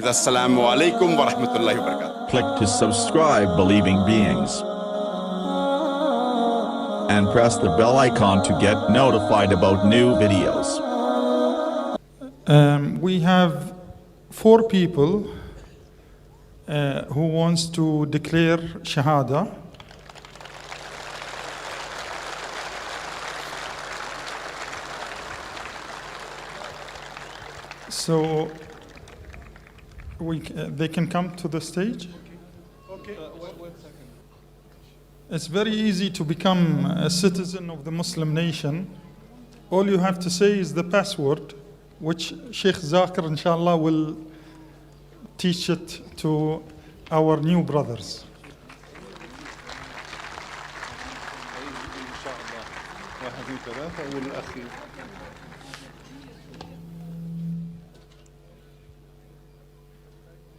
S.a.w wa rahmatullahi wa barakatuh. Click to subscribe Believing Beings and press the bell icon to get notified about new videos. We have 4 people who wants to declare Shahada. So they can come to the stage. Okay. One second. It's very easy to become a citizen of the Muslim nation. All you have to say is the password, which Sheikh Zakir, inshallah, will teach it to our new brothers.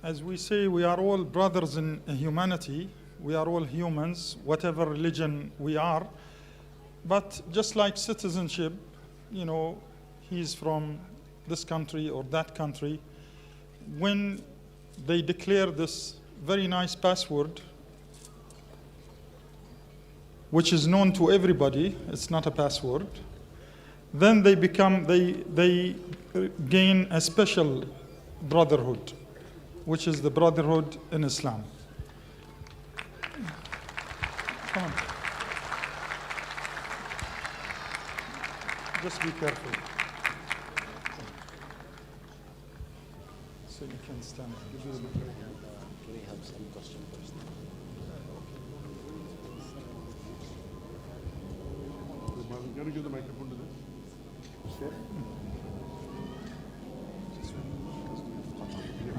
As we say, we are all brothers in humanity. We are all humans, whatever religion we are. But just like citizenship, you know, he's from this country or that country. When they declare this very nice password, which is known to everybody, it's not a password, then they gain a special brotherhood, which is the brotherhood in Islam. Come on. Just be careful. So you can stand. Can we have some question first? Can you give the microphone to them?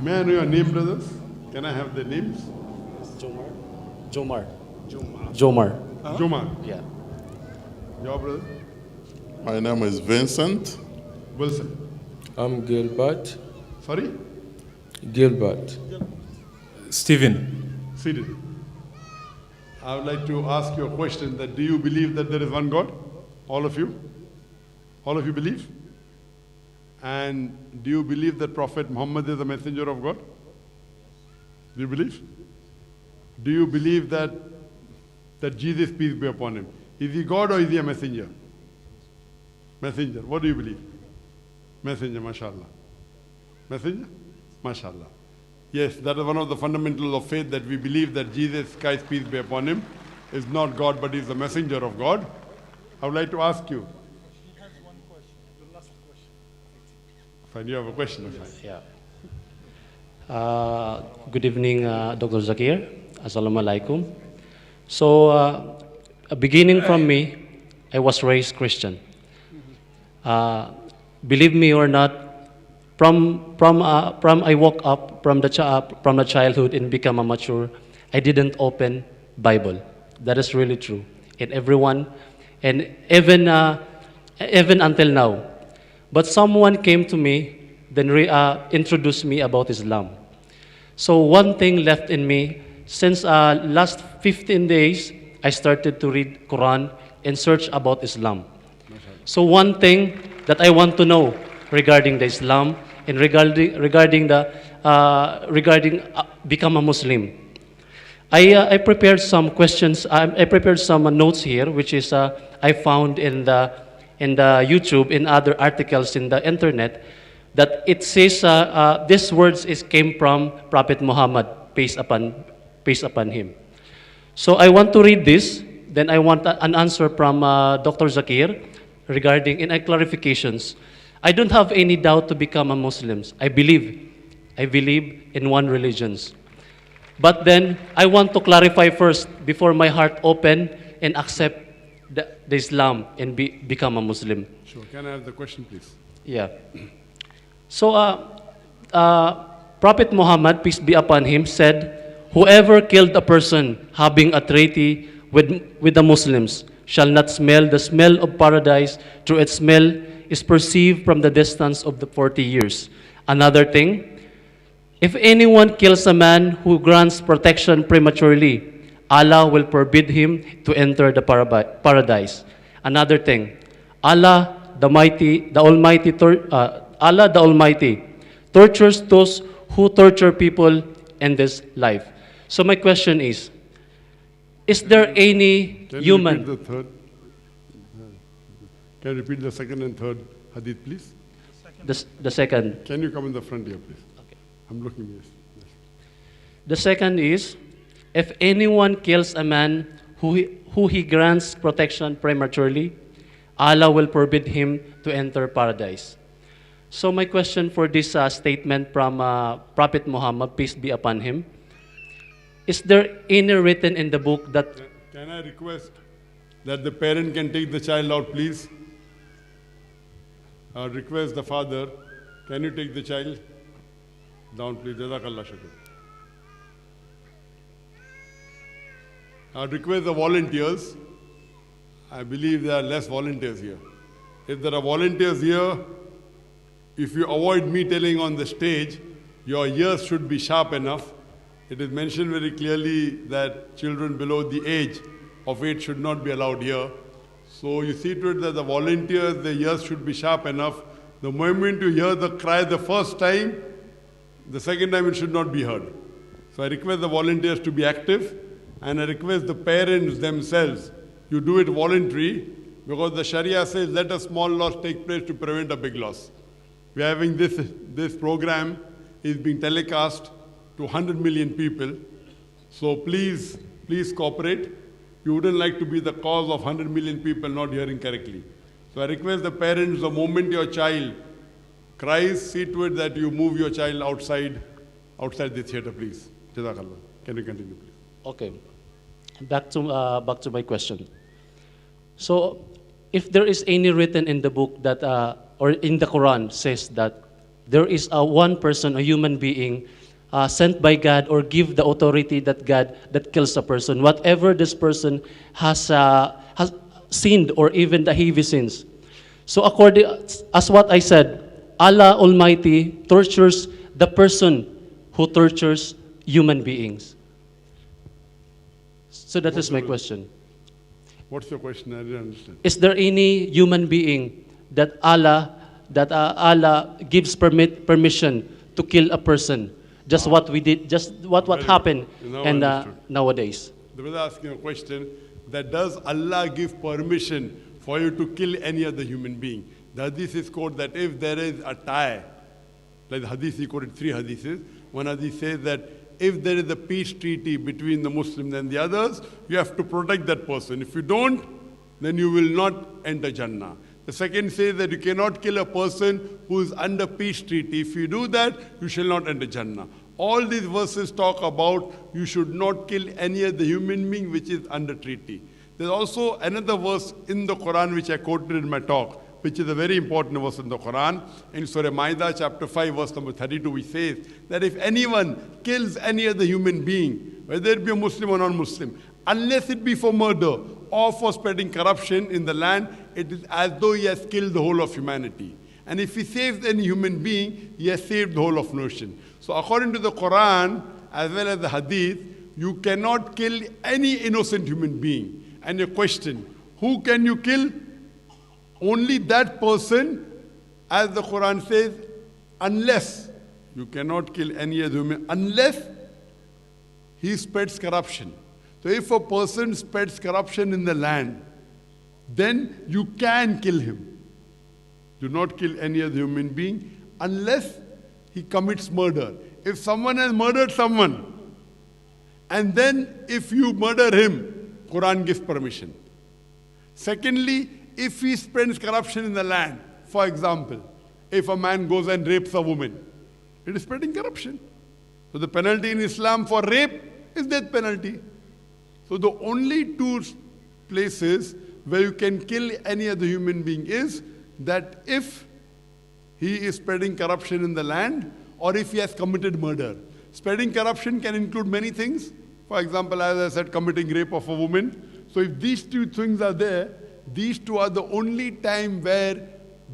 May I know your name, brothers? Can I have the names? Jomar. Jomar. Yeah. Your brother? My name is Vincent. Wilson. I'm Gilbert. Sorry? Gilbert. Stephen. Seated. I would like to ask you a question that do you believe that there is one God? All of you? All of you believe? And do you believe that Prophet Muhammad is a messenger of God? Do you believe? Do you believe that Jesus, peace be upon him, is he God or is he a messenger? Messenger. What do you believe? Messenger, mashallah. Messenger? Mashallah. Yes, that is one of the fundamentals of faith, that we believe that Jesus, Christ, peace be upon him, is not God but is the messenger of God. I would like to ask you. He has one question, the last question. Fine, you have a question? Yeah. Good evening, Dr. Zakir. Assalamu alaikum. So, beginning from me, I was raised Christian. Believe me or not, from I woke up from the childhood and become a mature, I didn't open Bible. That is really true. And everyone, and even until now. But someone came to me, then introduced me about Islam. So one thing left in me, since last 15 days, I started to read Quran and search about Islam. So one thing that I want to know regarding the Islam and regarding become a Muslim, I prepared some questions. I prepared some notes here, which is I found in the YouTube, in other articles in the internet, that it says these words came from Prophet Muhammad, peace upon him. So I want to read this. Then I want an answer from Dr. Zakir regarding clarifications. I don't have any doubt to become a Muslim. I believe in one religion. But then I want to clarify first before my heart open and accept the Islam and become a Muslim. Sure. Can I have the question, please? Yeah. So Prophet Muhammad, peace be upon him, said, "Whoever killed a person having a treaty with the Muslims shall not smell the smell of paradise, through its smell is perceived from the distance of the 40 years. Another thing, if anyone kills a man who grants protection prematurely, Allah will forbid him to enter the paradise. Another thing, Allah the Almighty tortures those who torture people in this life. So my question is there any Can you human... repeat the third? Can you repeat the second and third hadith, please? The second. Can you come in the front here, please? Okay. I'm looking, yes. The second is, if anyone kills a man who he grants protection prematurely, Allah will forbid him to enter paradise. So my question for this statement from Prophet Muhammad, peace be upon him, is there any written in the book that... Can I request that the parent can take the child out, please? I request the father, can you take the child down, please? Jazakallah shukr. I request the volunteers. I believe there are less volunteers here. If there are volunteers here, if you avoid me telling on the stage, your ears should be sharp enough. It is mentioned very clearly that children below the age of 8 should not be allowed here. So you see to it that the volunteers, their ears should be sharp enough. The moment you hear the cry the first time, the second time it should not be heard. So I request the volunteers to be active, and I request the parents themselves, you do it voluntary, because the Sharia says let a small loss take place to prevent a big loss. We are having this program is being telecast to 100 million people. So please cooperate. You wouldn't like to be the cause of 100 million people not hearing correctly. So I request the parents, the moment your child cries, see to it that you move your child outside the theater, please. Jazakallah. Can you continue, please? Okay. Back to my question. So, if there is any written in the book that, or in the Quran says that there is one person, a human being, sent by God or give the authority that kills a person, whatever this person has sinned or even the heavy sins. So according as what I said, Allah Almighty tortures the person who tortures human beings. So that is my question. What's your question? I didn't understand. Is there any human being that Allah gives permission to kill a person? Just what we did, just what happened and nowadays. The brother asking a question that does Allah give permission for you to kill any other human being? The hadith is quoted that if there is a tie, like the hadith, he quoted 3 hadiths. One hadith says that if there is a peace treaty between the Muslims and the others, you have to protect that person. If you don't, then you will not enter Jannah. The second says that you cannot kill a person who is under peace treaty. If you do that, you shall not enter Jannah. All these verses talk about you should not kill any other human being which is under treaty. There's also another verse in the Quran which I quoted in my talk, which is a very important verse in the Quran. In Surah Ma'idah chapter 5 verse number 32, which says that if anyone kills any other human being, whether it be a Muslim or non-Muslim, unless it be for murder or for spreading corruption in the land, it is as though he has killed the whole of humanity. And if he saves any human being, he has saved the whole of nation. So according to the Quran, as well as the Hadith, you cannot kill any innocent human being. And your question, who can you kill? Only that person, as the Quran says, unless, you cannot kill any other human, unless he spreads corruption. So if a person spreads corruption in the land, then you can kill him. Do not kill any other human being unless he commits murder. If someone has murdered someone, and then if you murder him, Quran gives permission. Secondly, if he spreads corruption in the land, for example, if a man goes and rapes a woman, it is spreading corruption. So the penalty in Islam for rape is death penalty. So the only 2 places where you can kill any other human being is that if he is spreading corruption in the land or if he has committed murder. Spreading corruption can include many things. For example, as I said, committing rape of a woman. So if these 2 things are there, these 2 are the only time where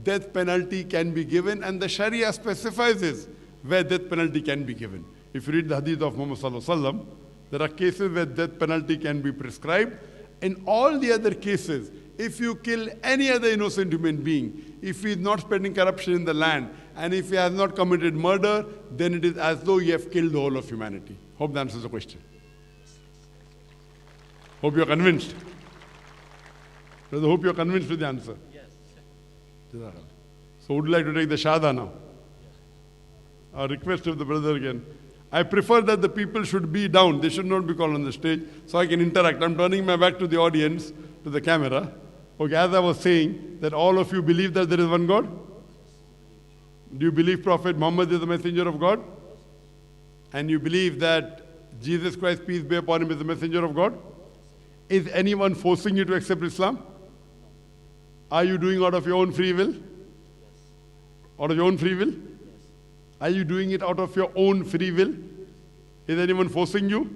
death penalty can be given, and the Sharia specifies this, where death penalty can be given. If you read the hadith of Muhammad sallallahu alaihi wasallam, there are cases where death penalty can be prescribed. In all the other cases, If you kill any other innocent human being, if he is not spreading corruption in the land, and if he has not committed murder, then it is as though you have killed the whole of humanity. Hope that answers the question. Hope you are convinced. Brother, hope you are convinced with the answer. Yes. So would you like to take the Shahada now? A request of the brother again. I prefer that the people should be down. They should not be called on the stage so I can interact. I'm turning my back to the audience, to the camera. Okay, as I was saying, that all of you believe that there is one God? Do you believe Prophet Muhammad is the messenger of God? And you believe that Jesus Christ, peace be upon him, is the messenger of God? Is anyone forcing you to accept Islam? Are you doing out of your own free will? Out of your own free will? Are you doing it out of your own free will? Is anyone forcing you?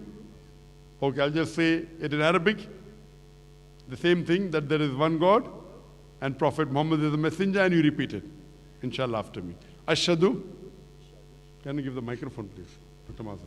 Okay, I'll just say it in Arabic. The same thing, that there is one God and Prophet Muhammad is the messenger, and you repeat it, inshallah, after me. Ashhadu. Can you give the microphone, please, Dr. Mazhar?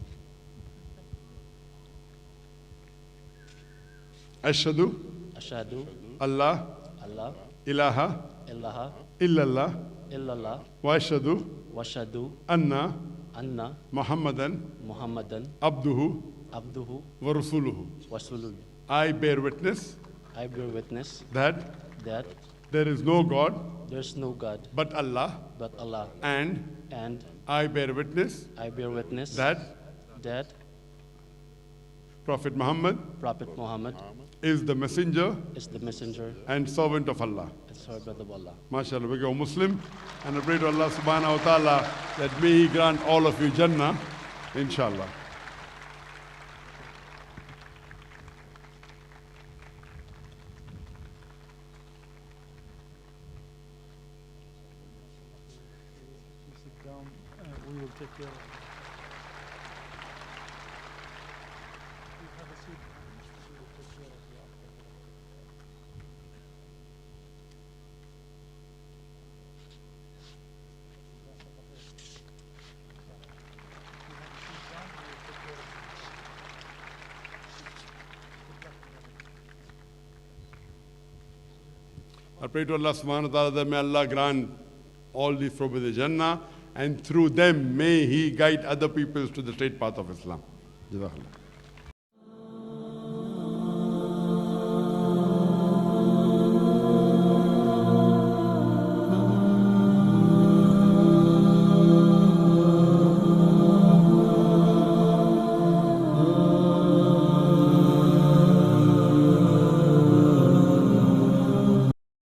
Ashhadu. Ashhadu. Allah. Allah. Ilaha. Ilaha. Illallah. Illallah. Wa ashhadu. Washhadu. Anna. Anna. Muhammadan. Muhammadan. Abduhu. Abduhu. Wa rasuluhu. Wasulul. I bear witness I bear witness that that there is no God there's no God but Allah, but Allah, and and I bear witness I bear witness that that Prophet Muhammad Prophet Muhammad is the messenger is the messenger and servant of Allah. and servant of Allah. MashaAllah, we go Muslim, and I pray to Allah subhanahu wa ta'ala that may He grant all of you Jannah, inshallah. Sit down, we will take care of it. You have a seat. We will take care of you after. I pray to Allah subhanahu wa ta'ala that may Allah grant all these for the Jannah, and through them may He guide other peoples to the straight path of Islam. Jazakallah.